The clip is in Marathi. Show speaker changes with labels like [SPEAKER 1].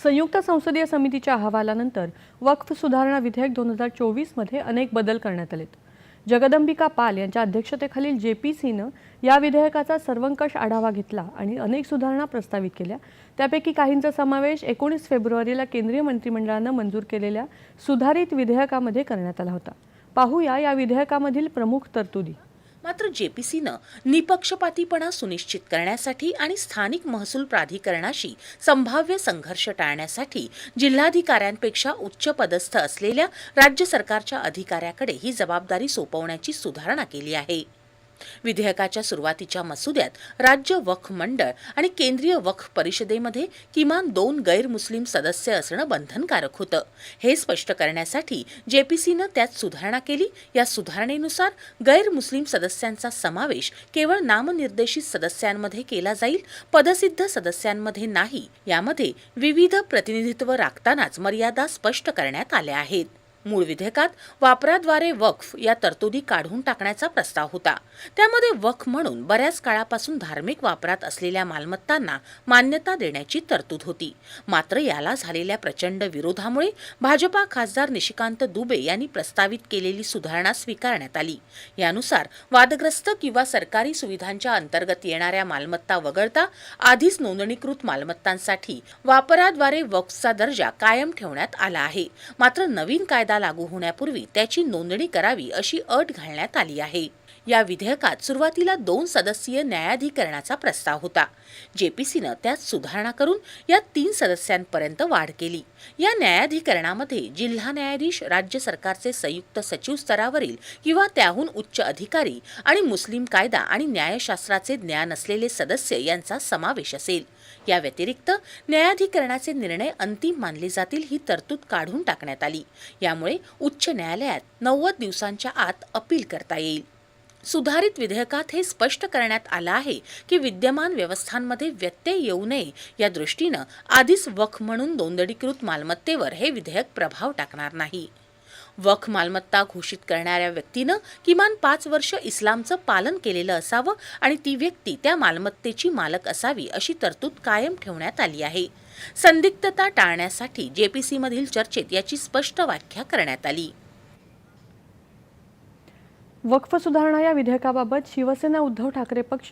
[SPEAKER 1] संयुक्त संसदीय समितीच्या अहवालानंतर वक्फ सुधारणा विधेयक 2024 मध्ये अनेक बदल करण्यात आलेत. जगदंबिका पाल यांच्या अध्यक्षतेखालील जेपीसीनं या विधेयकाचा सर्वंकष आढावा घेतला आणि अनेक सुधारणा प्रस्तावित केल्या. त्यापैकी काहींचा समावेश 19 फेब्रुवारीला केंद्रीय मंत्रिमंडळानं मंजूर केलेल्या सुधारित विधेयकामध्ये करण्यात आला होता. पाहूया या विधेयकामधील प्रमुख तरतुदी.
[SPEAKER 2] मात्र जेपीसीनं निपक्षपातीपणा सुनिश्चित करण्यासाठी आणि स्थानिक महसूल प्राधिकरणाशी संभाव्य संघर्ष टाळण्यासाठी जिल्हाधिकाऱ्यांपेक्षा उच्च पदस्थ असलेल्या राज्य सरकारच्या अधिकाऱ्याकडे ही जबाबदारी सोपवण्याची सुधारणा केली आहे. विधेयकाच्या सुरुवातीच्या मसुद्यात राज्य वक्फ मंडळ आणि केंद्रीय वक्फ परिषदेमध्ये किमान 2 गैरमुस्लिम सदस्य असणं बंधनकारक होतं. हे स्पष्ट करण्यासाठी जेपीसीनं त्यात सुधारणा केली. या सुधारणेनुसार गैरमुस्लिम सदस्यांचा समावेश केवळ नामनिर्देशित सदस्यांमध्ये केला जाईल, पदसिद्ध सदस्यांमध्ये नाही. यामध्ये विविध प्रतिनिधित्व राखतानाच मर्यादा स्पष्ट करण्यात आल्या आहेत. मूळ विधेयकात वापराद्वारे वक्फ या तरतुदी काढून टाकण्याचा प्रस्ताव होता. त्यामध्ये वक्फ म्हणून बऱ्याच काळापासून धार्मिक वापरात असलेल्या मालमत्तांना मान्यता देण्याची तरतूद होती. मात्र याला झालेल्या प्रचंड विरोधामुळे भाजपा खासदार निशिकांत दुबे यांनी प्रस्तावित केलेली सुधारणा स्वीकारण्यात आली. यानुसार वादग्रस्त किंवा सरकारी सुविधांच्या अंतर्गत येणाऱ्या मालमत्ता वगळता आधीच नोंदणीकृत मालमत्तांसाठी वापराद्वारे वक्फचा दर्जा कायम ठेवण्यात आला आहे. मात्र नवीन कायदा लागू होण्यापूर्वी त्याची नोंदणी करावी अशी अट घालण्यात आली आहे. या विधेयकात सुरुवातीला 2 सदस्यीय न्यायाधिकरणाचा प्रस्ताव होता. जेपीसीनं त्यात सुधारणा करून या 3 सदस्यांपर्यंत वाढ केली. या न्यायाधिकरणामध्ये जिल्हा न्यायाधीश, राज्य सरकारचे संयुक्त सचिव स्तरावरील किंवा त्याहून उच्च अधिकारी आणि मुस्लिम कायदा आणि न्यायशास्त्राचे ज्ञान असलेले सदस्य यांचा समावेश असेल. या व्यतिरिक्त न्यायाधिकरणाचे निर्णय अंतिम मानले जातील ही तरतूद काढून टाकण्यात आली. यामुळे उच्च न्यायालयात 90 दिवसांच्या आत अपील करता येईल. सुधारित विधेयकात हे स्पष्ट करण्यात आलं आहे की विद्यमान व्यवस्थांमध्ये व्यत्यय येऊ नये या दृष्टीनं आधीच वक्फ म्हणून नोंदणीकृत मालमत्तेवर हे विधेयक प्रभाव टाकणार नाही. वक्फ मालमत्ता घोषित करणाऱ्या व्यक्तीनं किमान 5 वर्ष इस्लामचं पालन केलेलं असावं आणि ती व्यक्ती त्या मालमत्तेची मालक असावी अशी तरतूद कायम ठेवण्यात आली आहे. संदिग्धता टाळण्यासाठी जेपीसीमधील चर्चेत याची स्पष्ट व्याख्या करण्यात आली.
[SPEAKER 1] वक्फ सुधारणा या विधेयकाबाबत शिवसेना उद्धव ठाकरे पक्ष